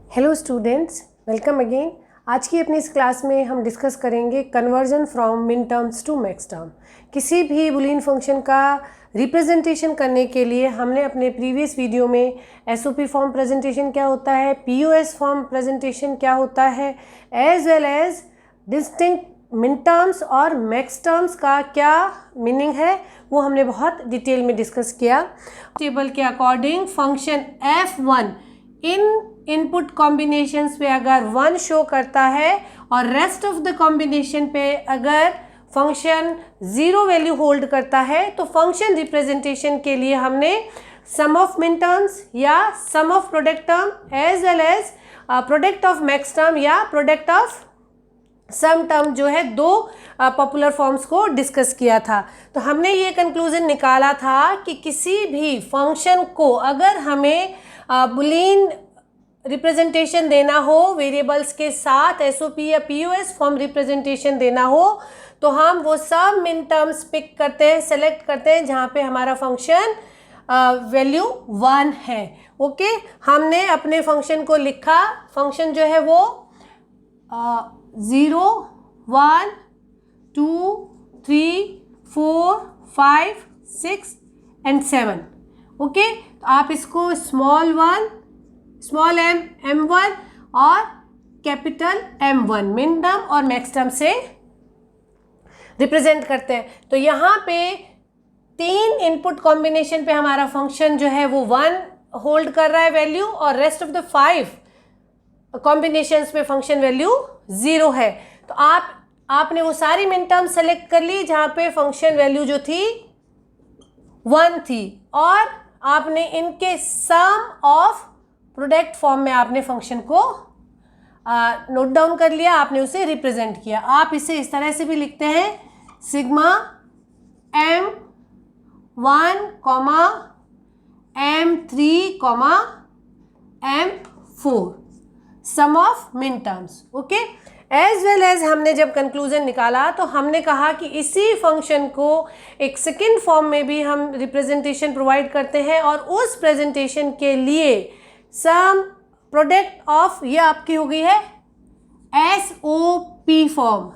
Hello students, welcome again. आज की अपनी इस क्लास में हम डिस्कस करेंगे कन्वर्जन फ्रॉम मिन टर्म्स टू मैक्स टर्म। किसी भी बूलियन फंक्शन का रिप्रेजेंटेशन करने के लिए हमने अपने प्रीवियस वीडियो में एसओपी फॉर्म प्रेजेंटेशन क्या होता है, पीओएस फॉर्म प्रेजेंटेशन क्या होता है, एज वेल एज डिस्टिंक्ट मिन टर्म्स और मैक्स टर्म्स का क्या मीनिंग है, वो हमने बहुत डिटेल में डिस्कस किया। टेबल के अकॉर्डिंग फंक्शन f1 इन इनपुट कॉम्बिनेशंस पे अगर 1 शो करता है और रेस्ट ऑफ द कॉम्बिनेशन पे अगर फंक्शन 0 वैल्यू होल्ड करता है, तो फंक्शन रिप्रेजेंटेशन के लिए हमने सम ऑफ मिन टर्म्स या sum of product term as well as product of max term या प्रोडक्ट ऑफ सम टर्म जो है दो पॉपुलर फॉर्म्स को डिस्कस किया था। तो हमने ये कंक्लूजन निकाला था कि किसी भी फंक्शन को अगर हमें बूलियन रिप्रेजेंटेशन देना हो वेरिएबल्स के साथ, एसओपी या पीओएस फॉर्म रिप्रेजेंटेशन देना हो, तो हम वो सब मिन टर्म्स पिक करते हैं, सेलेक्ट करते हैं जहाँ पे हमारा फंक्शन वैल्यू 1 है। ओके, हमने अपने फंक्शन को लिखा, फंक्शन जो है वो 0 1 2 3 4 5 6 एंड 7। ओके, तो आप इसको स्मॉल m m1 और कैपिटल m1 मिन टर्म और मैक्स टर्म से रिप्रेजेंट करते हैं। तो यहाँ पे 3 इनपुट कॉम्बिनेशन पे हमारा फंक्शन जो है वो 1 होल्ड कर रहा है वैल्यू, और रेस्ट ऑफ द 5 कॉम्बिनेशंस पे फंक्शन वैल्यू 0 है। तो आपने वो सारी मिन टर्म सेलेक्ट कर ली जहाँ पे फंक्शन वैल्यू जो थी 1 थी, और आपने इनके सम ऑफ प्रोडक्ट फॉर्म में आपने फंक्शन को नोट डाउन कर लिया, आपने उसे रिप्रेजेंट किया। आप इसे इस तरह से भी लिखते हैं, sigma m1 m3 m4 sum of min terms. Okay, as well as हमने जब कंक्लूजन निकाला तो हमने कहा कि इसी फंक्शन को एक सेकेंड फॉर्म में भी हम रिप्रेजेंटेशन प्रोवाइड करते हैं, और उस प्रेजेंटेशन के लिए सम प्रोडक्ट ऑफ, ये आपकी हो गई है SOP form,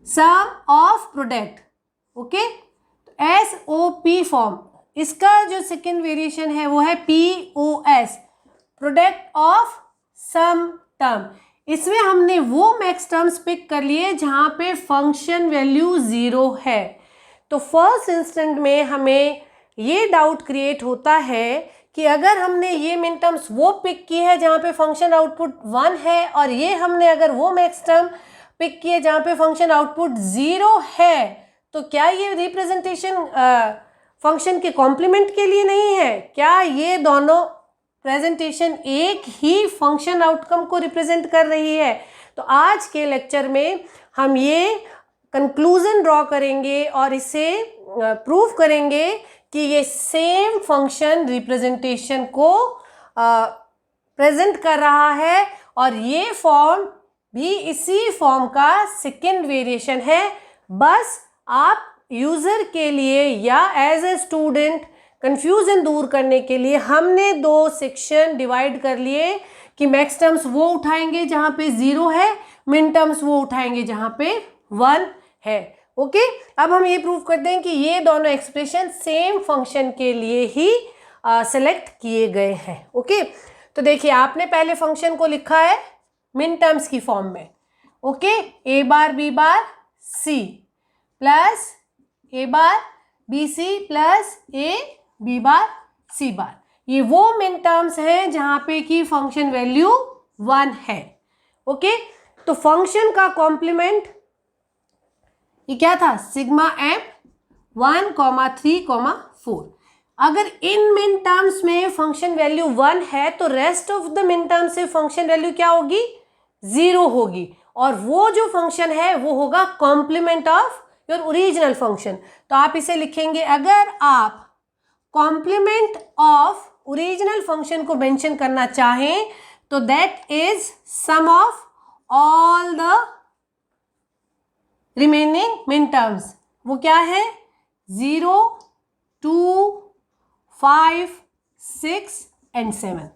sum of product. Okay, SOP form, इसका जो सेकेंड वेरिएशन है वो है POS, product of sum term. इसमें हमने वो मैक्स टर्म्स पिक कर लिए जहाँ पे फंक्शन वैल्यू 0 है। तो फर्स्ट इंस्टेंट में हमें ये डाउट क्रिएट होता है कि अगर हमने ये मिन टर्म्स वो पिक की है जहाँ पे फंक्शन आउटपुट 1 है, और ये हमने अगर वो मैक्स टर्म पिक किए जहाँ पे फंक्शन आउटपुट 0 है, तो क्या ये रिप्रेजेंटेशन फंक्शन के कॉम्प्लीमेंट के लिए नहीं है? क्या ये दोनों प्रेजेंटेशन एक ही फंक्शन आउटकम को रिप्रेजेंट कर रही है? तो आज के लेक्चर में हम ये कंक्लूजन ड्रॉ करेंगे और इसे प्रूव करेंगे कि ये सेम फंक्शन रिप्रेजेंटेशन को प्रेजेंट कर रहा है, और ये फॉर्म भी इसी फॉर्म का सेकेंड वेरिएशन है। बस आप यूज़र के लिए या एज ए स्टूडेंट कंफ्यूजन दूर करने के लिए हमने 2 सेक्शन डिवाइड कर लिए कि मैक्स टर्म्स वो उठाएंगे जहाँ पे 0 है, मिन टर्म्स वो उठाएंगे जहाँ पे 1 है। ओके, अब हम ये प्रूव करते हैं कि ये दोनों एक्सप्रेशन सेम फंक्शन के लिए ही सेलेक्ट किए गए हैं। ओके, तो देखिए आपने पहले फंक्शन को लिखा है मिन टर्म्स की फॉर्म में। Okay, a bar b bar c plus a bar b c plus a b bar c बार, ये वो मिन टर्म्स हैं जहाँ पे कि फंक्शन वैल्यू 1 है। ओके, तो फंक्शन का कॉम्प्लीमेंट ये क्या था? Sigma m1 3 4। अगर इन मिन टर्म्स में फंक्शन वैल्यू 1 है तो rest of the min term से फंक्शन वैल्यू क्या होगी? 0 होगी, और वो जो फंक्शन है वो होगा complement of your original function. तो आप इसे लिखेंगे, अगर आप कॉम्प्लीमेंट ऑफ ओरिजिनल फंक्शन को मेंशन करना चाहें तो that is sum of all the remaining min terms. वो क्या है? 0 2 5 6 एंड 7।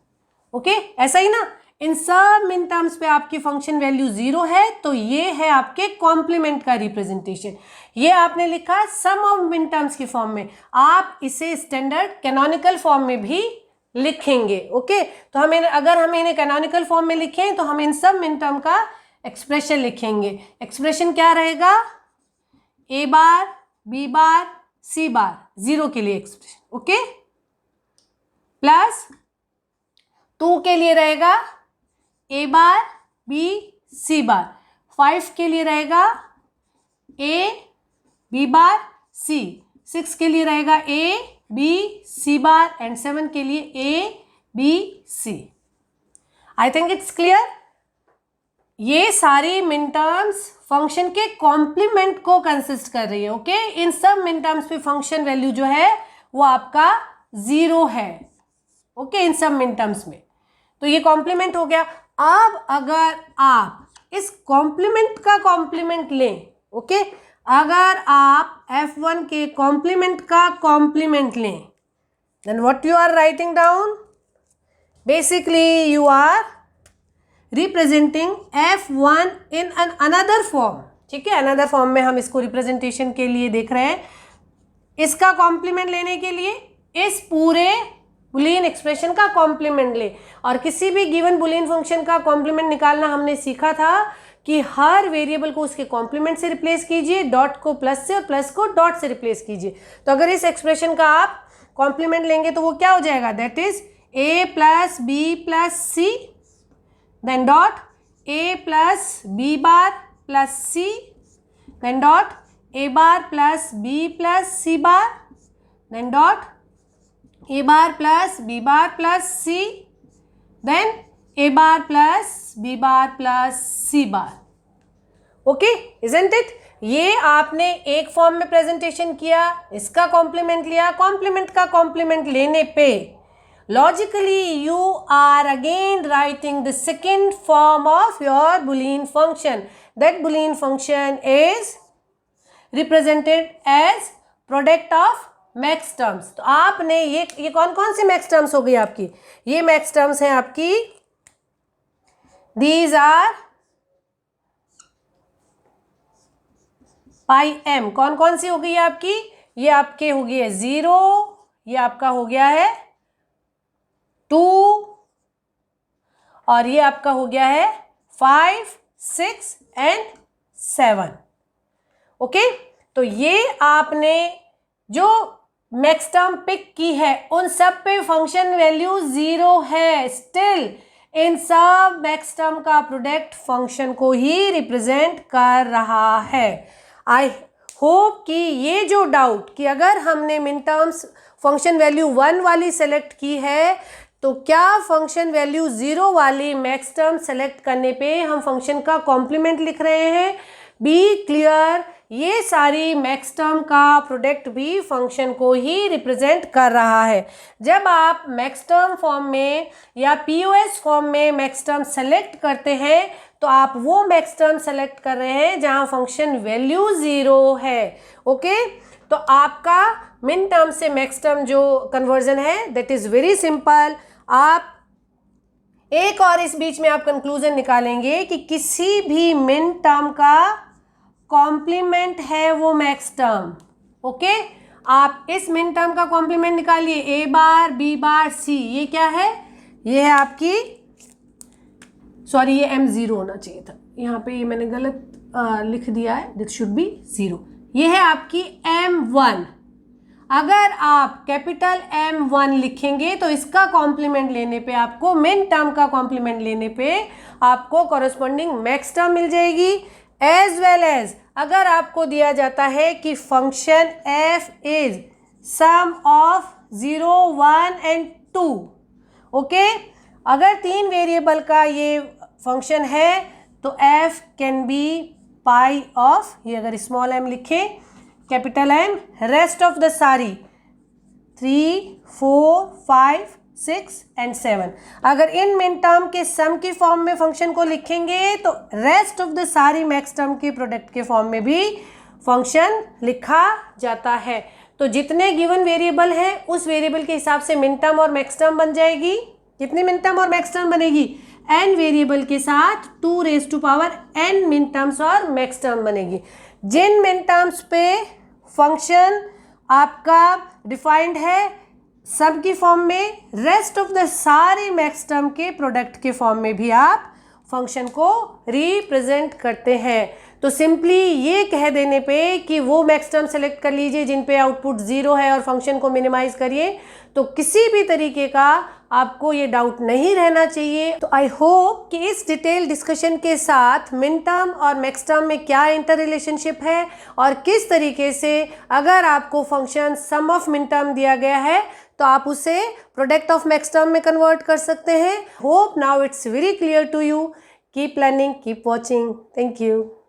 ओके, ऐसा ही ना, इन सब मिन टर्म्स पे आपकी फंक्शन वैल्यू 0 है, तो ये है आपके कॉम्प्लीमेंट का रिप्रेजेंटेशन। ये आपने लिखा सम ऑफ मिन टर्म्स की फॉर्म में, आप इसे स्टैंडर्ड कैनोनिकल फॉर्म में भी लिखेंगे। ओके, तो अगर हम इन्हें कैनोनिकल फॉर्म में लिखें तो हम इन सब मिन टर्म का एक्सप्रेशन लिखेंगे। एक्सप्रेशन क्या रहेगा? ए बार, बी बार, सी बार, 0 के लिए एक्सप्रेशन, ओके, प्लस 2 के लिए रहेगा ए बार, बी, सी बार, 5 के लिए रहेगा ए, बी बार, सी, 6 के लिए रहेगा ए, बी, सी बार एंड 7 के लिए A, B, C. I think it's clear. ये सारी मिन टर्म्स फंक्शन के कॉम्प्लीमेंट को कंसिस्ट कर रही है। ओके, इन सब मिन टर्म्स पे फंक्शन वैल्यू जो है वो आपका 0 है। ओके, इन सब मिन टर्म्स में, तो ये कॉम्प्लीमेंट हो गया। अब अगर आप इस कॉम्प्लीमेंट का कॉम्प्लीमेंट लें, ओके, अगर आप F1 के कॉम्प्लीमेंट का कॉम्प्लीमेंट लें, then what you are writing down? Basically you are representing F1 in an another form. ठीक है, अनदर फॉर्म में हम इसको रिप्रेजेंटेशन के लिए देख रहे हैं। इसका कॉम्प्लीमेंट लेने के लिए इस पूरे बुलियन एक्सप्रेशन का कॉम्प्लीमेंट ले, और किसी भी गिवन बुलियन फंक्शन का कॉम्प्लीमेंट निकालना हमने सीखा था कि हर वेरिएबल को उसके कॉम्प्लीमेंट से रिप्लेस कीजिए, डॉट को प्लस से और प्लस को डॉट से रिप्लेस कीजिए। तो अगर इस एक्सप्रेशन का आप कॉम्प्लीमेंट लेंगे तो वो क्या हो जाएगा? That is A plus B plus C, then dot A plus B bar plus C, then dot A bar plus B plus C bar, then dot A bar plus B bar plus C, then A bar plus B bar plus C bar. Okay, isn't it? ये आपने एक form में presentation किया, इसका complement लिया, complement का complement लेने पे logically you are again writing the second form of your Boolean function. That Boolean function is represented as product of max terms. तो आपने ये कौन कौन सी मैक्स टर्म्स हो गई आपकी? ये मैक्स टर्म्स हैं आपकी, दीज आर पाई एम। कौन कौन सी हो गई है आपकी? ये आपके हो गई है 0, ये आपका हो गया है 2, और ये आपका हो गया है 5, 6 एंड 7। ओके, तो ये आपने जो मैक्स टर्म पिक की है उन सब पे फंक्शन वैल्यू 0 है। स्टिल इन सब मैक्स टर्म का प्रोडक्ट फंक्शन को ही रिप्रेजेंट कर रहा है। आई होप कि ये जो डाउट कि अगर हमने मिन टर्म्स फंक्शन वैल्यू 1 वाली सेलेक्ट की है तो क्या फंक्शन वैल्यू 0 वाली मैक्स टर्म सेलेक्ट करने पे हम फंक्शन का कॉम्प्लीमेंट लिख रहे हैं? बी क्लियर, ये सारी मैक्स टर्म का प्रोडक्ट भी फंक्शन को ही रिप्रेजेंट कर रहा है। जब आप मैक्स टर्म फॉर्म में या पीओएस फॉर्म में मैक्स टर्म सेलेक्ट करते हैं तो आप वो मैक्स टर्म सेलेक्ट कर रहे हैं जहां फंक्शन वैल्यू 0 है। ओके, तो आपका मिन टर्म से मैक्स टर्म जो कन्वर्जन है दैट इज वेरी सिंपल। आप एक और इस बीच में आप कंक्लूजन निकालेंगे कि किसी भी मिन टर्म का कॉम्प्लीमेंट है वो मैक्स टर्म। ओके, आप इस मिन टर्म का कॉम्प्लीमेंट निकालिए, ए बार, बी बार, सी। ये क्या है? ये है आपकी, सॉरी ये M0 होना चाहिए था, यहाँ पे ये मैंने गलत लिख दिया है, दिस शुड बी 0। ये है आपकी M1। अगर आप कैपिटल M1 लिखेंगे तो इसका कॉम्प्लीमेंट लेने पे आपको मिन टर्म का कॉम्प्लीमेंट लेने पे आपको कॉरस्पॉन्डिंग मैक्स टर्म मिल जाएगी। एज वेल एज अगर आपको दिया जाता है कि function f is sum of 0, 1 and 2। Okay, अगर 3 वेरिएबल का ये फंक्शन है तो f can be pi of, ये अगर स्मॉल m लिखें, capital M, rest of the सारी 3, 4, 5, 6 एंड 7। अगर इन मिन टर्म के सम की फॉर्म में फंक्शन को लिखेंगे तो रेस्ट ऑफ द सारी मैक्स टर्म के प्रोडक्ट के फॉर्म में भी फंक्शन लिखा जाता है। तो जितने गिवन वेरिएबल हैं उस वेरिएबल के हिसाब से मिन टर्म और मैक्स टर्म बन जाएगी। कितनी मिन टर्म और मैक्स टर्म बनेगी? n वेरिएबल के साथ 2n मिन टर्म्स और मैक्स टर्म बनेगी। जिन मिन टर्म्स पे फंक्शन आपका डिफाइंड है सब की फॉर्म में, रेस्ट ऑफ द सारे मैक्स टर्म के प्रोडक्ट के फॉर्म में भी आप फंक्शन को रिप्रेजेंट करते हैं। तो सिंपली ये कह देने पे कि वो मैक्स टर्म सेलेक्ट कर लीजिए जिन पे आउटपुट 0 है और फंक्शन को मिनिमाइज करिए, तो किसी भी तरीके का आपको ये डाउट नहीं रहना चाहिए। तो आई होप कि इस डिटेल डिस्कशन के साथ मिन टर्म और मैक्स टर्म में क्या इंटर रिलेशनशिप है और किस तरीके से अगर आपको function sum of min term दिया गया है तो आप उसे प्रोडक्ट ऑफ मैक्स टर्म में कन्वर्ट कर सकते हैं। Hope now it's very clear to you. Keep learning, keep watching. Thank you.